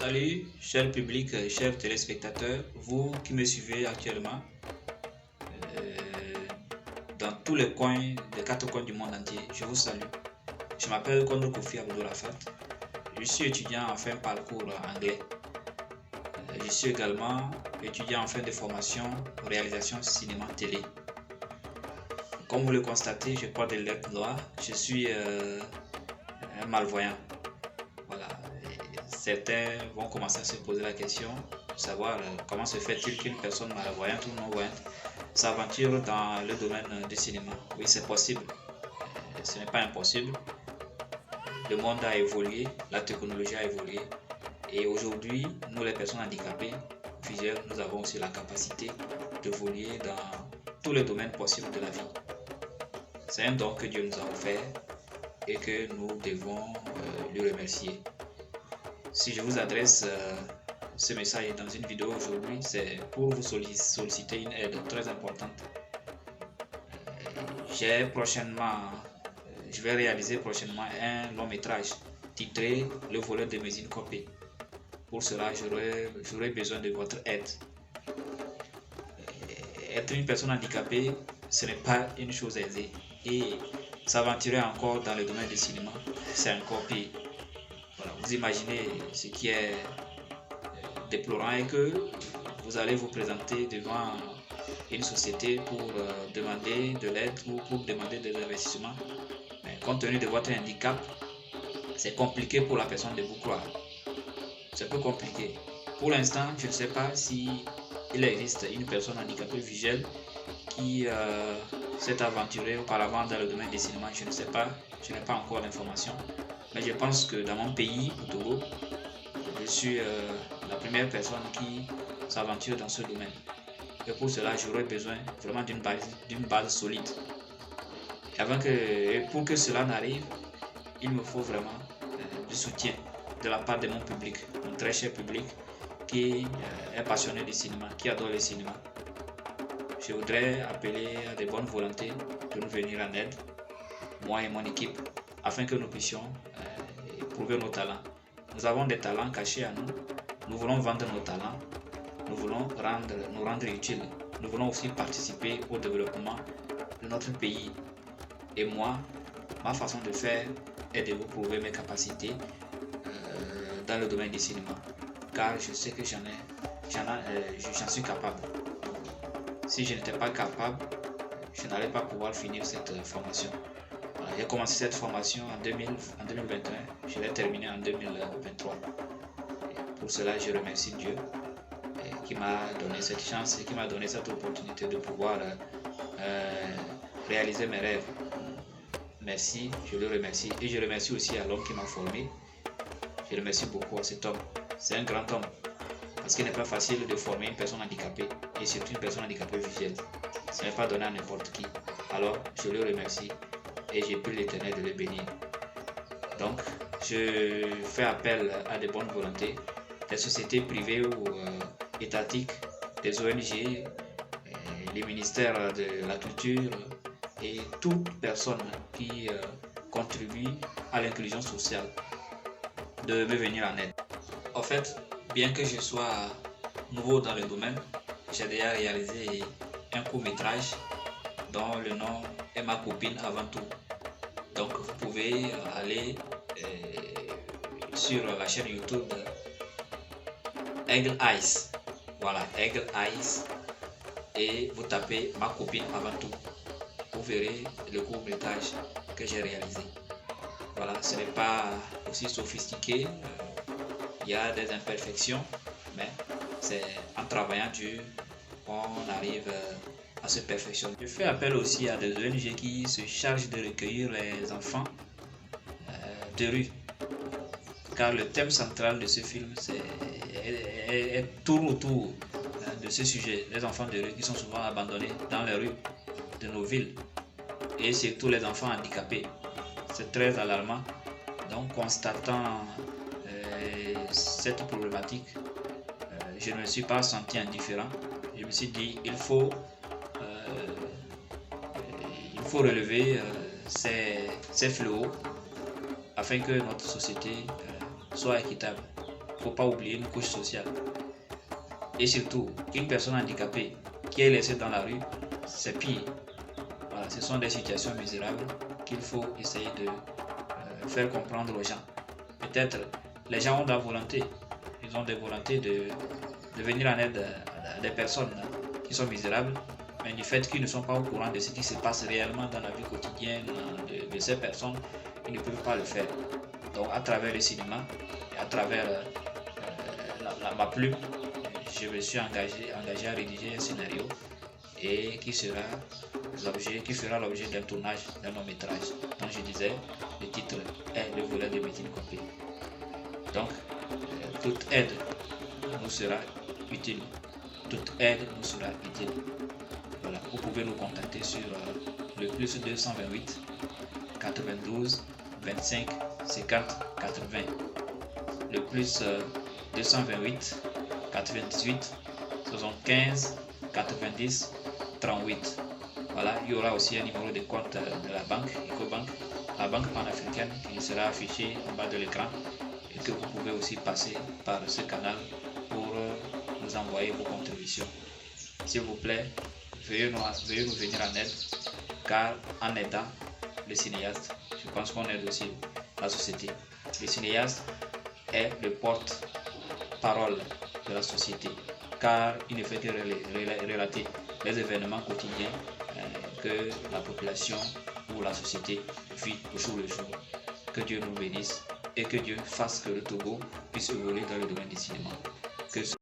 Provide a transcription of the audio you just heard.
Salut, cher public, chers téléspectateurs, vous qui me suivez actuellement euh, dans tous les coins, les quatre coins du monde entier, je vous salue. Je m'appelle Kondo Kofi Abdou Rafat. Je suis étudiant en fin parcours anglais. Je suis également étudiant en fin de formation réalisation cinéma télé. Comme vous le constatez, je porte des lettres noires. Je suis un malvoyant. Voilà. Certains vont commencer à se poser la question de savoir comment se fait-il qu'une personne malvoyante ou non-voyante s'aventure dans le domaine du cinéma. Oui, c'est possible. Ce n'est pas impossible. Le monde a évolué, la technologie a évolué. Et aujourd'hui, nous les personnes handicapées visuelles, nous avons aussi la capacité d'évoluer dans tous les domaines possibles de la vie. C'est un don que Dieu nous a offert et que nous devons lui remercier. Si je vous adresse ce message dans une vidéo aujourd'hui, c'est pour vous solliciter une aide très importante. Je vais réaliser prochainement un long métrage titré Le voleur de mes copies. Pour cela, j'aurai besoin de votre aide. Être une personne handicapée, ce n'est pas une chose aisée. Et s'aventurer encore dans le domaine du cinéma, c'est encore pire. Voilà, vous imaginez ce qui est déplorant est que vous allez vous présenter devant une société pour demander de l'aide ou pour demander des investissements. Mais compte tenu de votre handicap, c'est compliqué pour la personne de vous croire. C'est un peu compliqué. Pour l'instant, je ne sais pas si il existe une personne handicapée visuelle qui s'est aventurée auparavant dans le domaine des cinémas. Je ne sais pas, je n'ai pas encore l'information. Mais je pense que dans mon pays, au Togo, je suis la première personne qui s'aventure dans ce domaine. Et pour cela, j'aurais besoin vraiment d'une base solide. Et pour que cela n'arrive, il me faut vraiment du soutien de la part de mon public, mon très cher public qui est passionné du cinéma, qui adore le cinéma. Je voudrais appeler à de bonnes volontés de nous venir en aide, moi et mon équipe, afin que nous puissions prouver nos talents. Nous avons des talents cachés à nous. Nous voulons vendre nos talents. Nous voulons nous rendre utiles. Nous voulons aussi participer au développement de notre pays. Et moi, ma façon de faire est de vous prouver mes capacités dans le domaine du cinéma. Car je sais que j'en suis capable. Si je n'étais pas capable, je n'allais pas pouvoir finir cette formation. Voilà, j'ai commencé cette formation en 2021, je l'ai terminée en 2023. Et pour cela, je remercie Dieu qui m'a donné cette chance et qui m'a donné cette opportunité de pouvoir réaliser mes rêves. Merci, je le remercie. Et je remercie aussi à l'homme qui m'a formé. Je remercie beaucoup à cet homme. C'est un grand homme. Parce qu'il n'est pas facile de former une personne handicapée et surtout une personne handicapée visuelle. Ce n'est pas donné à n'importe qui. Alors, je le remercie et j'ai pris l'Éternel de le bénir. Donc, je fais appel à de bonnes volontés, des sociétés privées ou étatiques, des ONG, les ministères de la culture et toute personne qui contribue à l'inclusion sociale de me venir en aide. En fait, bien que je sois nouveau dans le domaine, j'ai déjà réalisé un court-métrage dont le nom est Ma copine avant tout. Donc vous pouvez aller sur la chaîne YouTube Eagle Eyes. Voilà, Eagle Eyes. Et vous tapez Ma copine avant tout. Vous verrez le court-métrage que j'ai réalisé. Voilà, ce n'est pas aussi sophistiqué. Il y a des imperfections, mais c'est en travaillant dur qu'on arrive à se perfectionner. Je fais appel aussi à des ONG qui se chargent de recueillir les enfants de rue. Car le thème central de ce film tourne autour de ce sujet. Les enfants de rue qui sont souvent abandonnés dans les rues de nos villes. Et surtout les enfants handicapés. C'est très alarmant. Donc constatant cette problématique, je ne me suis pas senti indifférent. Je me suis dit il faut relever ces fléaux afin que notre société soit équitable. faut pas oublier une couche sociale. Et surtout, une personne handicapée qui est laissée dans la rue, c'est pire. Voilà, ce sont des situations misérables qu'il faut essayer de faire comprendre aux gens. Peut-être les gens ont de la volonté, ils ont des volontés de venir en aide à des personnes qui sont misérables, mais du fait qu'ils ne sont pas au courant de ce qui se passe réellement dans la vie quotidienne de ces personnes, ils ne peuvent pas le faire. Donc à travers le cinéma, et à travers ma plume, je me suis engagé à rédiger un scénario et qui fera l'objet d'un tournage d'un long métrage. Donc je disais, le titre est Le voleur de Métine Copé. Donc toute aide nous sera utile. Toute aide nous sera utile. Voilà, vous pouvez nous contacter sur le plus 228 92 25 50 80. Le plus 228 98 75 90 38. Voilà, il y aura aussi un numéro de compte de la banque, Ecobank, la banque panafricaine, qui sera affiché en bas de l'écran et que vous pouvez aussi passer par ce canal pour nous envoyer vos contributions. S'il vous plaît, veuillez nous venir en aide, car en aidant le cinéaste, je pense qu'on aide aussi la société. Le cinéaste est le porte-parole de la société, car il ne fait que relater les événements quotidiens que la population ou la société vit au jour le jour. Que Dieu nous bénisse et que Dieu fasse que le Togo puisse évoluer dans le domaine du cinéma. Que